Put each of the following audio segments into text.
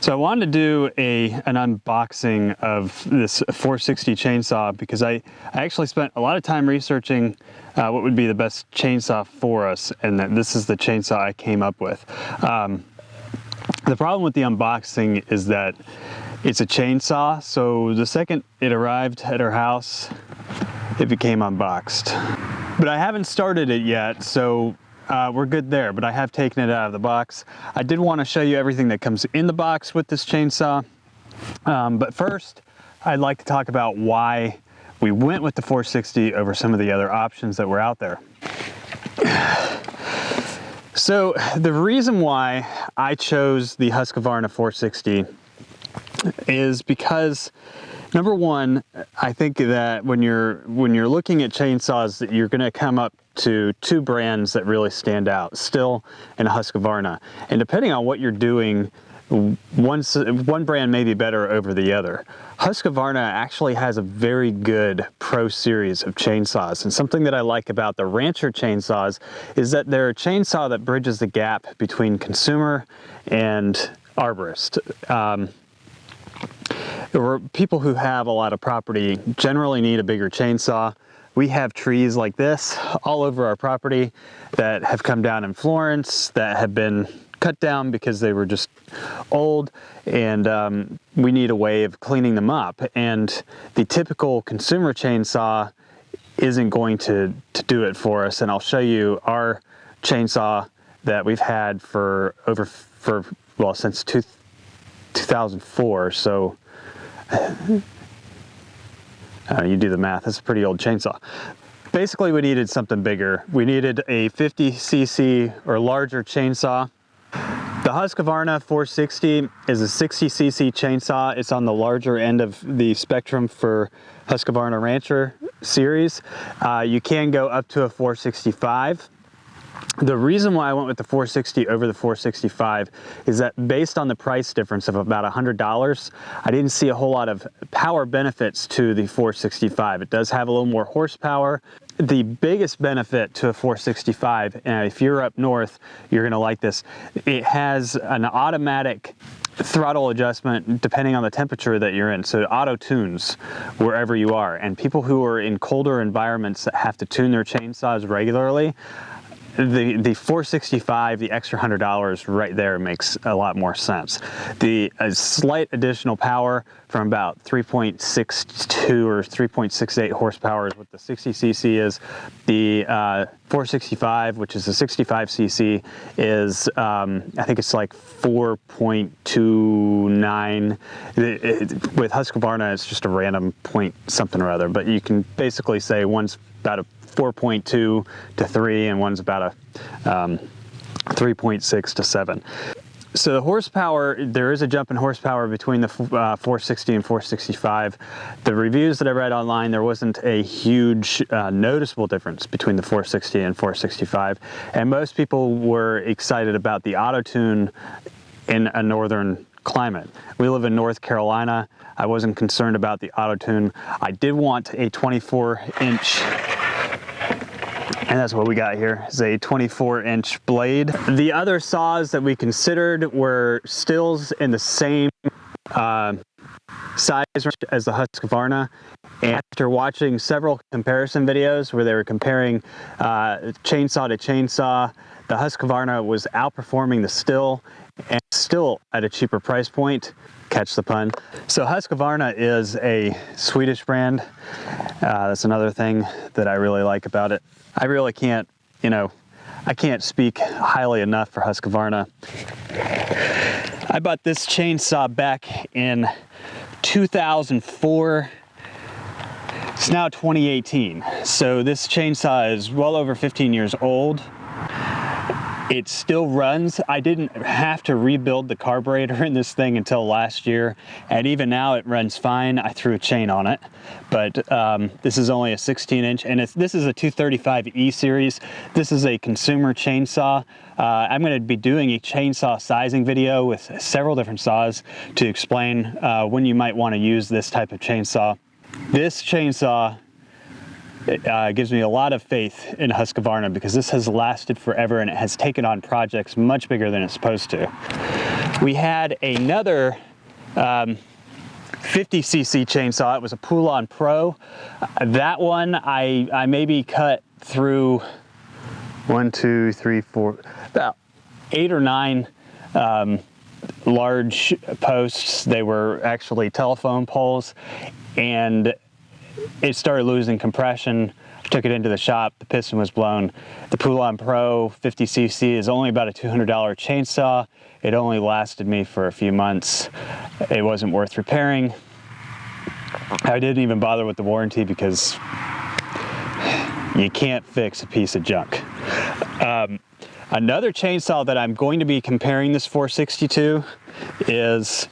So I wanted to do an unboxing of this 460 chainsaw because I actually spent a lot of time researching what would be the best chainsaw for us, and that this is the chainsaw I came up with. The problem with the unboxing is that it's a chainsaw, so the second it arrived at our house, it became unboxed. But I haven't started it yet, so we're good there, but I have taken it out of the box. I did want to show you everything that comes in the box with this chainsaw. But first, I'd like to talk about why we went with the 460 over some of the other options that were out there. So the reason why I chose the Husqvarna 460 is because, number one, I think that when you're looking at chainsaws, that you're going to come up to two brands that really stand out, Stihl and Husqvarna. And depending on what you're doing, one brand may be better over the other. Husqvarna actually has a very good Pro series of chainsaws, and something that I like about the Rancher chainsaws is that they're a chainsaw that bridges the gap between consumer and arborist. People who have a lot of property generally need a bigger chainsaw. We have trees like this all over our property that have come down in Florence, that have been cut down because they were just old, and we need a way of cleaning them up. And the typical consumer chainsaw isn't going to do it for us. And I'll show you our chainsaw that we've had since 2004. So you do the math, it's a pretty old chainsaw. Basically, we needed something bigger. We needed a 50cc or larger chainsaw. The Husqvarna 460 is a 60cc chainsaw. It's on the larger end of the spectrum for Husqvarna Rancher series. You can go up to a 465. The reason why I went with the 460 over the 465 is that based on the price difference of about $100, I didn't see a whole lot of power benefits to the 465. It does have a little more horsepower. The biggest benefit to a 465, and if you're up north, you're gonna like this, it has an automatic throttle adjustment depending on the temperature that you're in. So it auto tunes wherever you are. And people who are in colder environments that have to tune their chainsaws regularly, the 465, the extra $100 right there makes a lot more sense. The slight additional power from about 3.62 or 3.68 horsepower is what the 60cc is. The 465, which is a 65cc, is I think it's like 4.29. With Husqvarna, it's just a random point something or other, but you can basically say one's about a 4.2 to 3, and one's about a 3.6 to 7. So the horsepower, there is a jump in horsepower between the 460 and 465. The reviews that I read online, there wasn't a huge noticeable difference between the 460 and 465, and most people were excited about the auto tune in a northern climate. We live in North Carolina. I wasn't concerned about the auto tune. I did want a 24-inch, and that's what we got here, is a 24-inch blade. The other saws that we considered were Stihls in the same size range as the Husqvarna. And after watching several comparison videos where they were comparing chainsaw to chainsaw, the Husqvarna was outperforming the Stihl, and still at a cheaper price point. Catch the pun. So Husqvarna is a Swedish brand. That's another thing that I really like about it. I really can't, I can't speak highly enough for Husqvarna. I bought this chainsaw back in 2004. It's now 2018. So this chainsaw is well over 15 years old. It still runs. I didn't have to rebuild the carburetor in this thing until last year, and even now it runs fine. I threw a chain on it, but this is only a 16-inch, and this is a 235E series. This is a consumer chainsaw. I'm going to be doing a chainsaw sizing video with several different saws to explain when you might want to use this type of chainsaw. This chainsaw it gives me a lot of faith in Husqvarna because this has lasted forever and it has taken on projects much bigger than it's supposed to. We had another 50cc chainsaw. It was a Poulan Pro. That one I maybe cut through 1, 2, 3, 4, about 8 or 9 large posts. They were actually telephone poles, and it started losing compression. I took it into the shop, the piston was blown. The Poulan Pro 50cc is only about a $200 chainsaw. It only lasted me for a few months. It wasn't worth repairing. I didn't even bother with the warranty because you can't fix a piece of junk. Another chainsaw that I'm going to be comparing this 460 to is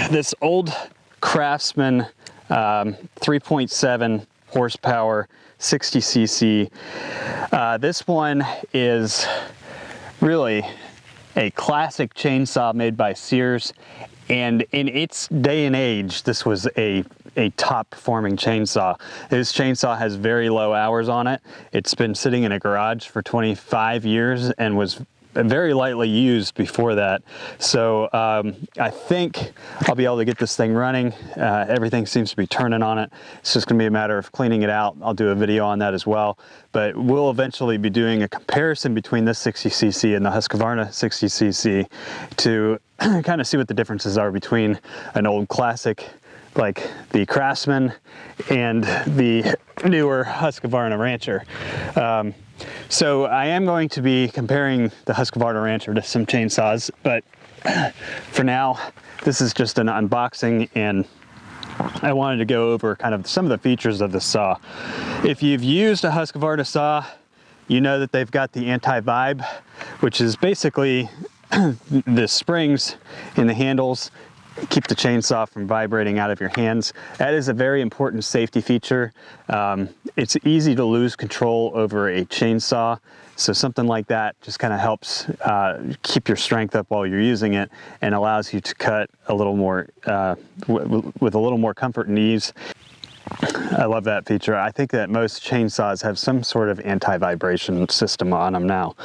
this old Craftsman 3.7 horsepower 60cc. This one is really a classic chainsaw made by Sears, and in its day and age this was a top performing chainsaw. This chainsaw has very low hours on it. It's been sitting in a garage for 25 years and was very lightly used before that. So I think I'll be able to get this thing running. Everything seems to be turning on it. It's just gonna be a matter of cleaning it out. I'll do a video on that as well. But we'll eventually be doing a comparison between this 60cc and the Husqvarna 60cc to kind of see what the differences are between an old classic like the Craftsman and the newer Husqvarna Rancher. So I am going to be comparing the Husqvarna Rancher to some chainsaws, but for now, this is just an unboxing, and I wanted to go over kind of some of the features of the saw. If you've used a Husqvarna saw, you know that they've got the anti-vibe, which is basically the springs in the handles keep the chainsaw from vibrating out of your hands. That is a very important safety feature. It's easy to lose control over a chainsaw, so something like that just kind of helps keep your strength up while you're using it and allows you to cut a little more with a little more comfort and ease. I love that feature. I think that most chainsaws have some sort of anti-vibration system on them now.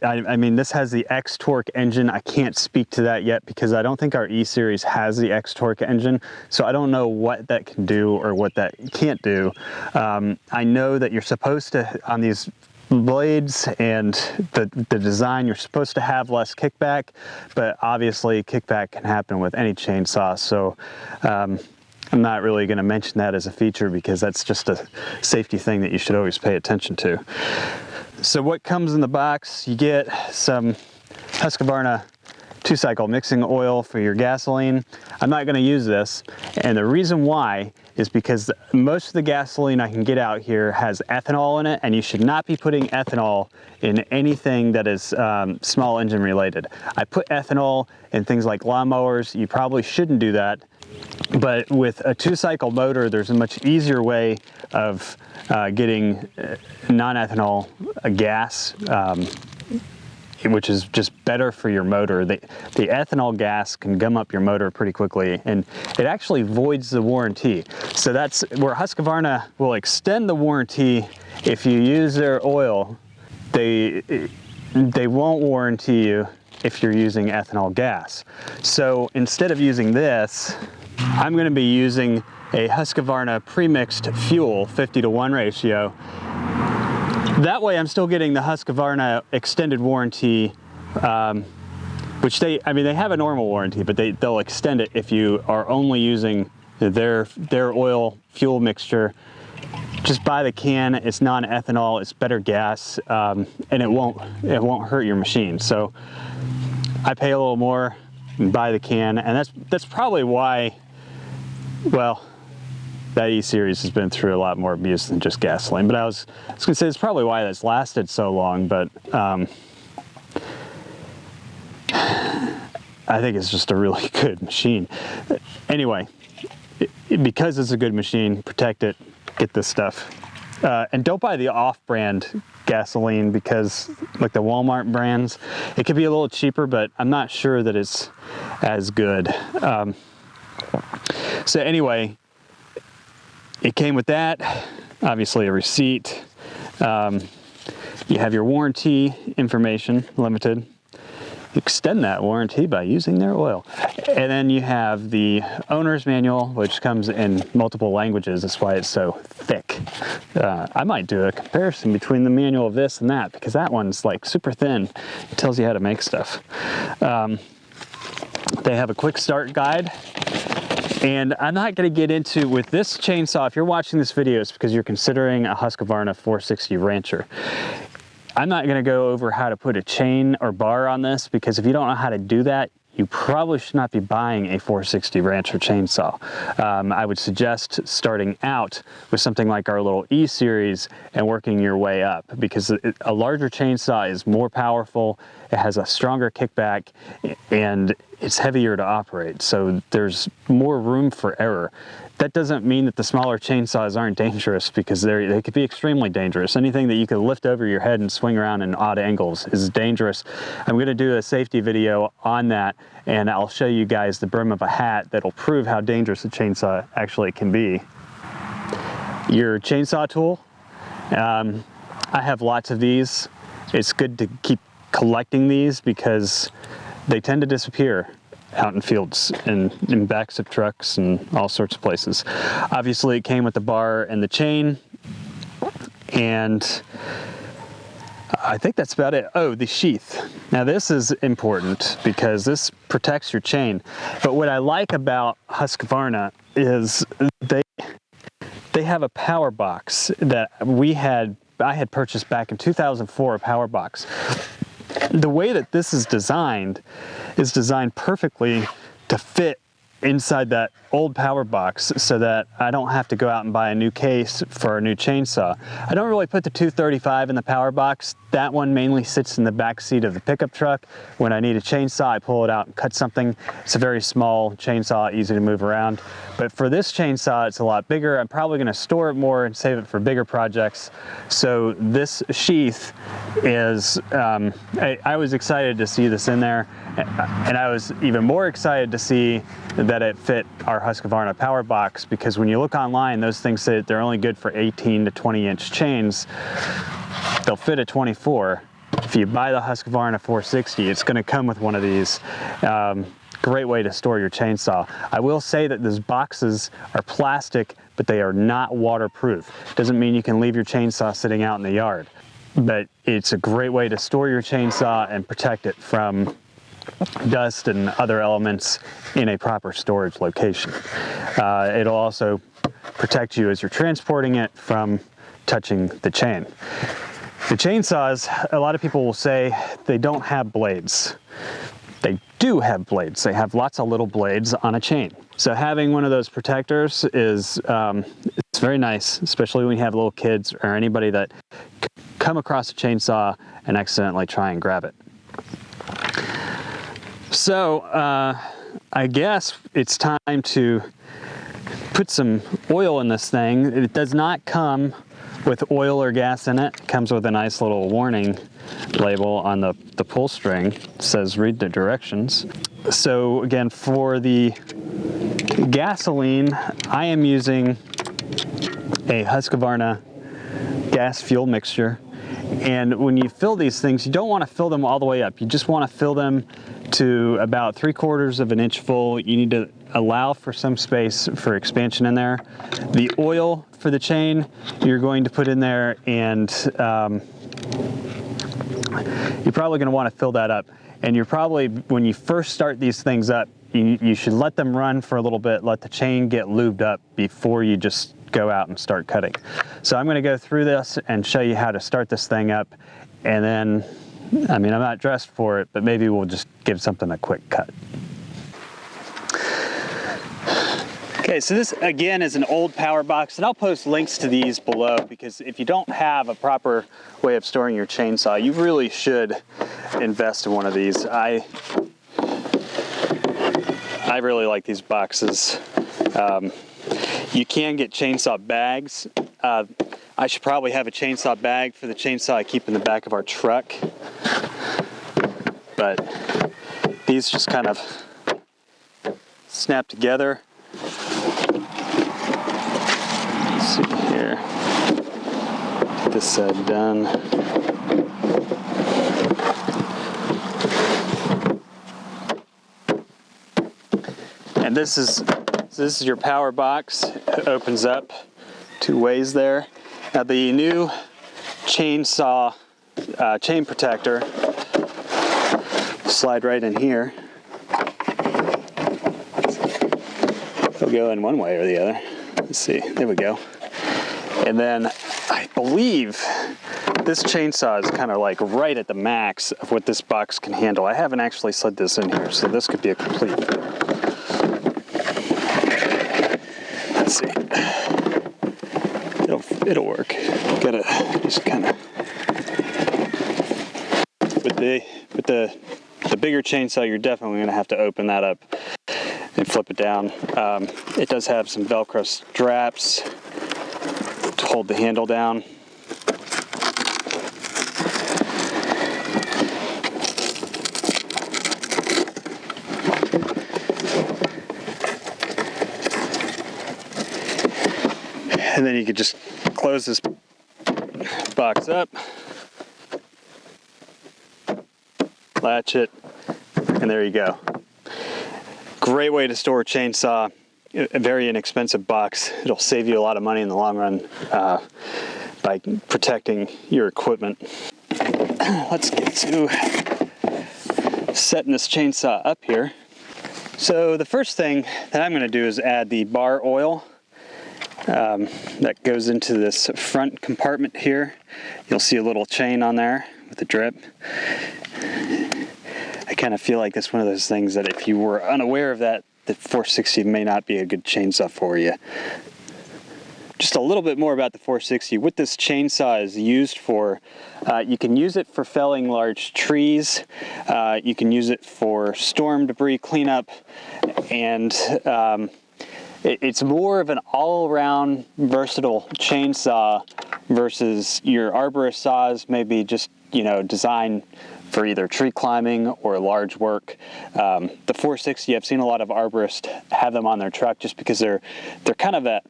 I mean, this has the X-Torq engine. I can't speak to that yet because I don't think our E-Series has the X-Torq engine, so I don't know what that can do or what that can't do. I know that you're supposed to, on these blades and the design, you're supposed to have less kickback, but obviously kickback can happen with any chainsaw, so I'm not really going to mention that as a feature because that's just a safety thing that you should always pay attention to. So what comes in the box, you get some Husqvarna 2-cycle mixing oil for your gasoline. I'm not going to use this, and the reason why is because most of the gasoline I can get out here has ethanol in it, and you should not be putting ethanol in anything that is small engine related. I put ethanol in things like lawnmowers. You probably shouldn't do that. But with a 2-cycle motor, there's a much easier way of getting non-ethanol gas, which is just better for your motor. The ethanol gas can gum up your motor pretty quickly, and it actually voids the warranty. So that's where Husqvarna will extend the warranty if you use their oil. They won't warranty you if you're using ethanol gas. So instead of using this, I'm going to be using a Husqvarna premixed fuel 50-to-1 ratio. That way I'm still getting the Husqvarna extended warranty, which they have a normal warranty, but they'll extend it if you are only using their oil fuel mixture. Just buy the can. It's non-ethanol, it's better gas, and it won't hurt your machine. So I pay a little more and buy the can, and that's probably why, well, that E-Series has been through a lot more abuse than just gasoline. But I was gonna say it's probably why that's lasted so long, but I think it's just a really good machine. Anyway, because it's a good machine, protect it, get this stuff. And don't buy the off-brand gasoline, because like the Walmart brands, it could be a little cheaper, but I'm not sure that it's as good. So anyway, it came with that, obviously a receipt. You have your warranty information, limited. Extend that warranty by using their oil. And then you have the owner's manual, which comes in multiple languages. That's why it's so thick. I might do a comparison between the manual of this and that, because that one's like super thin. It tells you how to make stuff. They have a quick start guide. And I'm not going to get into, with this chainsaw, if you're watching this video, it's because you're considering a Husqvarna 460 Rancher. I'm not going to go over how to put a chain or bar on this, because if you don't know how to do that, you probably should not be buying a 460 Rancher chainsaw. I would suggest starting out with something like our little E series and working your way up, because a larger chainsaw is more powerful, it has a stronger kickback, and it's heavier to operate, so there's more room for error. That doesn't mean that the smaller chainsaws aren't dangerous, because they could be extremely dangerous. Anything that you could lift over your head and swing around in odd angles is dangerous. I'm going to do a safety video on that, and I'll show you guys the brim of a hat that'll prove how dangerous a chainsaw actually can be. Your chainsaw tool. I have lots of these. It's good to keep collecting these because they tend to disappear out in fields and in backs of trucks and all sorts of places. Obviously it came with the bar and the chain, and I think that's about it. Oh, the sheath. Now this is important because this protects your chain. But what I like about Husqvarna is they have a power box that I had purchased back in 2004, a power box. The way that this is designed perfectly to fit inside that old power box, so that I don't have to go out and buy a new case for a new chainsaw. I don't really put the 235 in the power box. That one mainly sits in the back seat of the pickup truck. When I need a chainsaw, I pull it out and cut something. It's a very small chainsaw, easy to move around. But for this chainsaw, it's a lot bigger. I'm probably going to store it more and save it for bigger projects. So this sheath is, I was excited to see this in there, and I was even more excited to see that it fit our Husqvarna power box, because when you look online, those things say that they're only good for 18 to 20 inch chains. They'll fit a 24. If you buy the Husqvarna 460, it's going to come with one of these. Great way to store your chainsaw. I will say that those boxes are plastic, but they are not waterproof. Doesn't mean you can leave your chainsaw sitting out in the yard, but it's a great way to store your chainsaw and protect it from dust and other elements in a proper storage location. It'll also protect you as you're transporting it from touching the chain. The chainsaws, a lot of people will say they don't have blades. They do have blades. They have lots of little blades on a chain. So having one of those protectors is it's very nice, especially when you have little kids or anybody that come across a chainsaw and accidentally try and grab it. So I guess it's time to put some oil in this thing. It does not come with oil or gas in it. It comes with a nice little warning label on the pull string. It says read the directions. So again, for the gasoline, I am using a Husqvarna gas fuel mixture. And when you fill these things, you don't want to fill them all the way up. You just want to fill them to about 3/4 of an inch full. You need to allow for some space for expansion in there. The oil for the chain you're going to put in there, and you're probably going to want to fill that up. And you're probably, when you first start these things up, you should let them run for a little bit, let the chain get lubed up before you just go out and start cutting. So I'm going to go through this and show you how to start this thing up, and then, I mean, I'm not dressed for it, but maybe we'll just give something a quick cut. Okay, so this again is an old power box, and I'll post links to these below, because if you don't have a proper way of storing your chainsaw, you really should invest in one of these. I really like these boxes. You can get chainsaw bags. I should probably have a chainsaw bag for the chainsaw I keep in the back of our truck. But these just kind of snap together. Let's see here. Get this side done. And this is your power box. It opens up 2 ways there. Now the new chainsaw chain protector will slide right in here. It'll go in one way or the other. Let's see, there we go. And then I believe this chainsaw is kind of like right at the max of what this box can handle. I haven't actually slid this in here, so this could be a complete fail. Let's see. It'll work. Gotta just kind of with the bigger chainsaw, you're definitely gonna have to open that up and flip it down. It does have some Velcro straps to hold the handle down. And then you could just close this box up, latch it, and there you go. Great way to store a chainsaw. A very inexpensive box. It'll save you a lot of money in the long run by protecting your equipment. Let's get to setting this chainsaw up here. So the first thing that I'm going to do is add the bar oil that goes into this front compartment here. You'll see a little chain on there with a drip. I kind of feel like that's one of those things that if you were unaware of that, the 460 may not be a good chainsaw for you. Just a little bit more about the 460. What this chainsaw is used for, you can use it for felling large trees, you can use it for storm debris cleanup, and it's more of an all-around versatile chainsaw versus your arborist saws, maybe just, you know, designed for either tree climbing or large work. The 460, I've seen a lot of arborists have them on their truck just because they're kind of that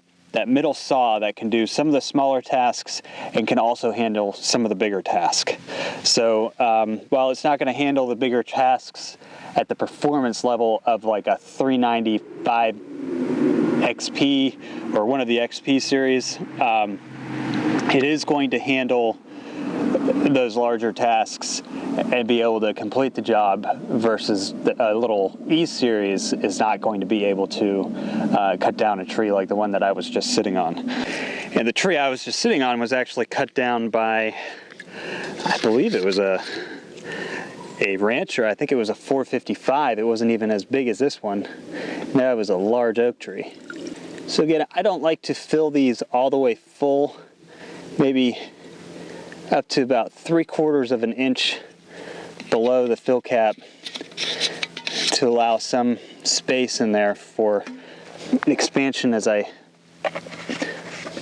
middle saw that can do some of the smaller tasks and can also handle some of the bigger tasks. So while it's not going to handle the bigger tasks at the performance level of like a 395 XP or one of the XP series, it is going to handle those larger tasks and be able to complete the job versus a little E series is not going to be able to cut down a tree like the one that I was just sitting on. And the tree I was just sitting on was actually cut down by, I believe it was a Rancher. I think it was a 455. It wasn't even as big as this one. No, it was a large oak tree. So again, I don't like to fill these all the way full, maybe up to about 3/4 of an inch below the fill cap to allow some space in there for expansion as I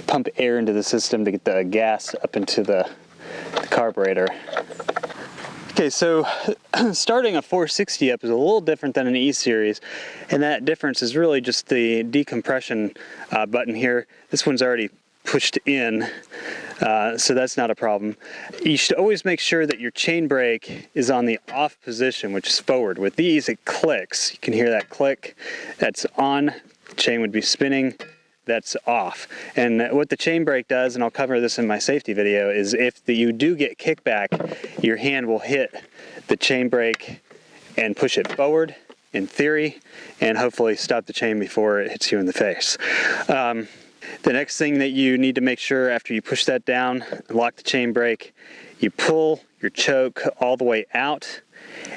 pump air into the system to get the gas up into the carburetor. Okay, so starting a 460 up is a little different than an E-Series, and that difference is really just the decompression button here. This one's already pushed in, so that's not a problem. You should always make sure that your chain brake is on the off position, which is forward. With these, it clicks. You can hear that click. That's on. The chain would be spinning. That's off. And what the chain brake does, and I'll cover this in my safety video, is if you do get kickback, your hand will hit the chain brake and push it forward, in theory, and hopefully stop the chain before it hits you in the face. The next thing that you need to make sure after you push that down, lock the chain brake, you pull your choke all the way out,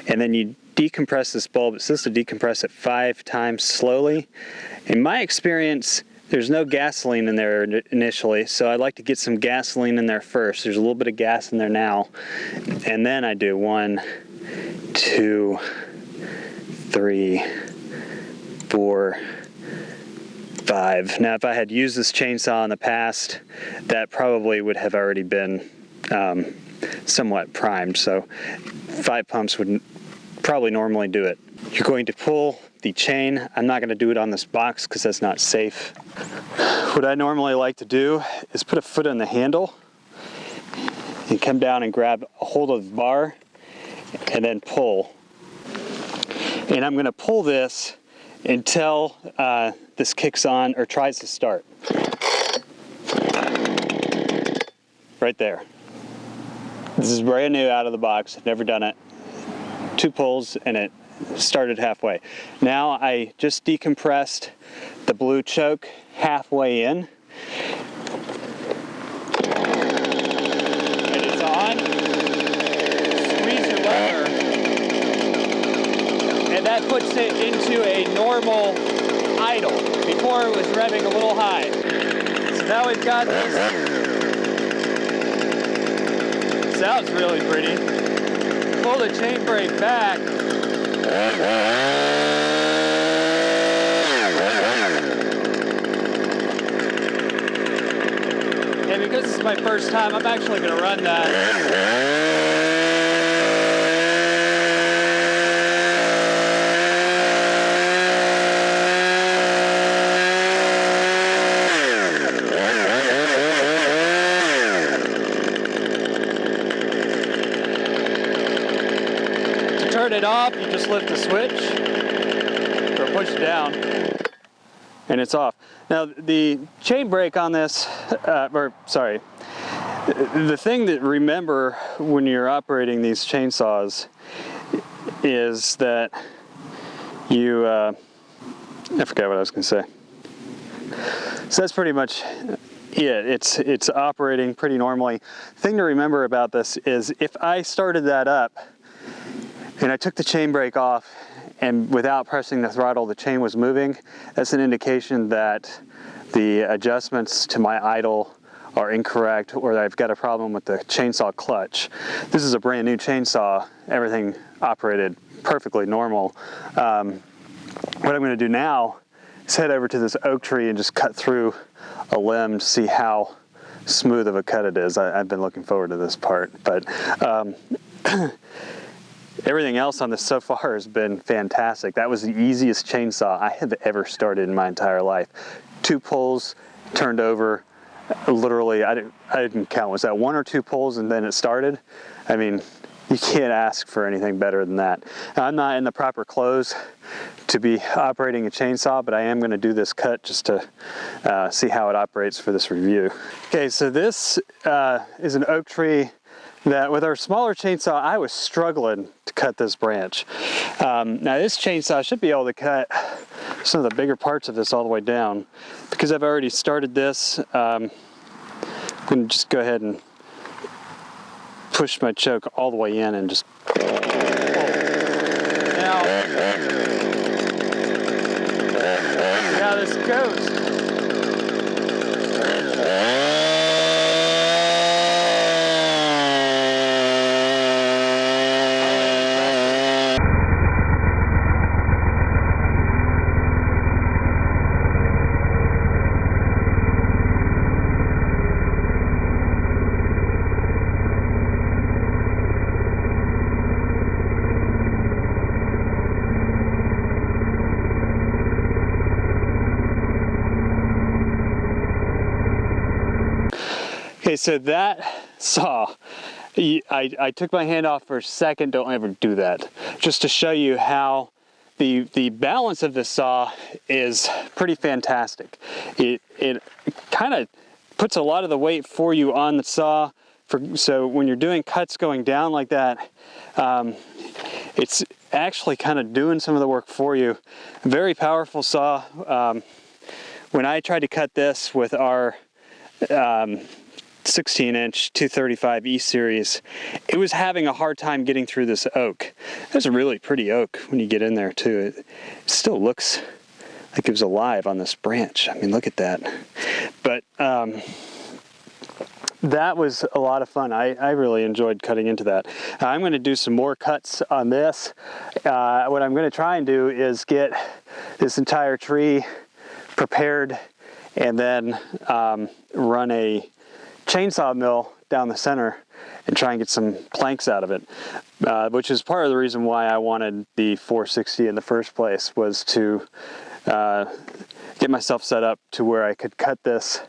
and then you decompress this bulb. It says to decompress it 5 times slowly. In my experience, there's no gasoline in there initially, so I like to get some gasoline in there first. There's a little bit of gas in there now, and then I do 1, 2, 3, 4, 5. Now, if I had used this chainsaw in the past, that probably would have already been somewhat primed, so 5 pumps would probably normally do it. You're going to pull the chain. I'm not going to do it on this box because that's not safe. What I normally like to do is put a foot on the handle and come down and grab a hold of the bar and then pull. And I'm going to pull this until this kicks on or tries to start. Right there. This is brand new out of the box. I've never done it. 2 pulls and it started halfway. Now I just decompressed the blue choke halfway in. And it's on. Squeeze your lever. And that puts it into a normal idle. Before it was revving a little high. So now we've got this. Sounds really pretty. Pull the chain brake back. And because this is my first time, I'm actually going to run that. Turn it off, you just lift the switch or push it down and it's off. Now the chain brake on this, the thing that remember when you're operating these chainsaws is that you, I forgot what I was going to say. So that's pretty much it. It's operating pretty normally. The thing to remember about this is if I started that up and I took the chain brake off and without pressing the throttle the chain was moving, that's an indication that the adjustments to my idle are incorrect or that I've got a problem with the chainsaw clutch. This is a brand new chainsaw. Everything operated perfectly normal. What I'm going to do now is head over to this oak tree and just cut through a limb to see how smooth of a cut it is. I've been looking forward to this part, but everything else on this so far has been fantastic. That was the easiest chainsaw I have ever started in my entire life. 2 pulls, turned over. Literally, I didn't count. Was that 1 or 2 pulls and then it started? I mean, you can't ask for anything better than that. Now, I'm not in the proper clothes to be operating a chainsaw, but I am going to do this cut just to see how it operates for this review. Okay, so this is an oak tree that with our smaller chainsaw, I was struggling to cut this branch. Now this chainsaw should be able to cut some of the bigger parts of this all the way down. Because I've already started this, I'm going to just go ahead and push my choke all the way in and just pull. Now, see how this goes. Okay, so that saw, I took my hand off for a second. Don't ever do that. Just to show you how the balance of the saw is pretty fantastic. It kind of puts a lot of the weight for you on the saw. So when you're doing cuts going down like that, it's actually kind of doing some of the work for you. Very powerful saw. When I tried to cut this with our 16-inch 235 E series, it was having a hard time getting through this oak. It's a really pretty oak when you get in there too. It still looks like it was alive on this branch. I mean, look at that. But that was a lot of fun. I really enjoyed cutting into that. I'm going to do some more cuts on this. What I'm going to try and do is get this entire tree prepared and then run a chainsaw mill down the center and try and get some planks out of it, which is part of the reason why I wanted the 460 in the first place, was to get myself set up to where I could cut this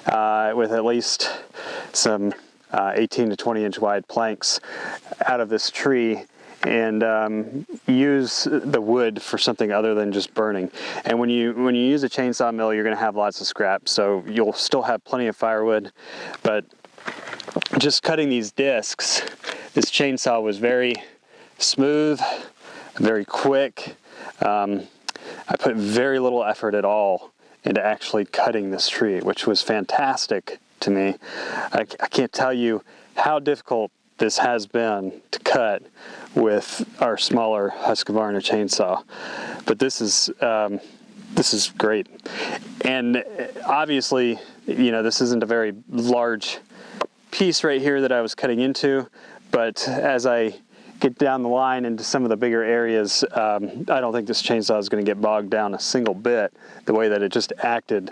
with at least some 18 to 20 inch wide planks out of this tree, and use the wood for something other than just burning. And when you use a chainsaw mill, you're going to have lots of scrap, so you'll still have plenty of firewood. But just cutting these discs, this chainsaw was very smooth, very quick. I put very little effort at all into actually cutting this tree, which was fantastic to me. I can't tell you how difficult this has been to cut with our smaller Husqvarna chainsaw, but this is great. And obviously, you know, this isn't a very large piece right here that I was cutting into, but as I get down the line into some of the bigger areas, I don't think this chainsaw is going to get bogged down a single bit. The way that it just acted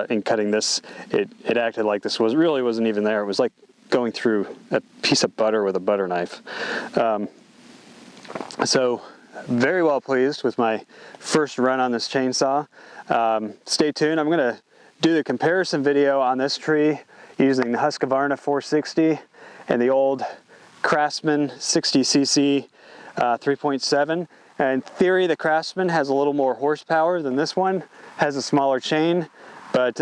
in cutting this, it acted like this really wasn't even there. It was like going through a piece of butter with a butter knife. So very well pleased with my first run on this chainsaw. Stay tuned. I'm going to do the comparison video on this tree using the Husqvarna 460 and the old Craftsman 60cc 3.7. In theory, the Craftsman has a little more horsepower than this one, has a smaller chain, but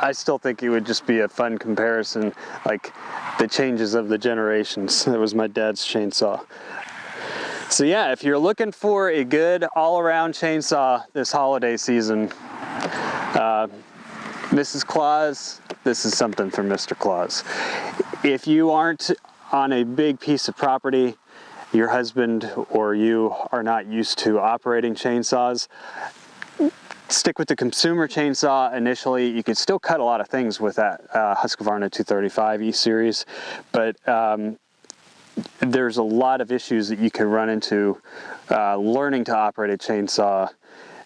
I still think it would just be a fun comparison, like the changes of the generations. That was my dad's chainsaw. So yeah, if you're looking for a good all-around chainsaw this holiday season, Mrs. Claus, this is something for Mr. Claus. If you aren't on a big piece of property, your husband or you are not used to operating chainsaws, stick with the consumer chainsaw initially. You can still cut a lot of things with that Husqvarna 235 E series, but there's a lot of issues that you can run into learning to operate a chainsaw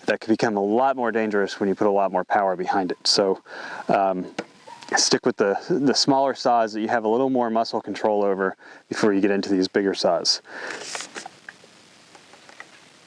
that can become a lot more dangerous when you put a lot more power behind it. So stick with the smaller saws that you have a little more muscle control over before you get into these bigger saws.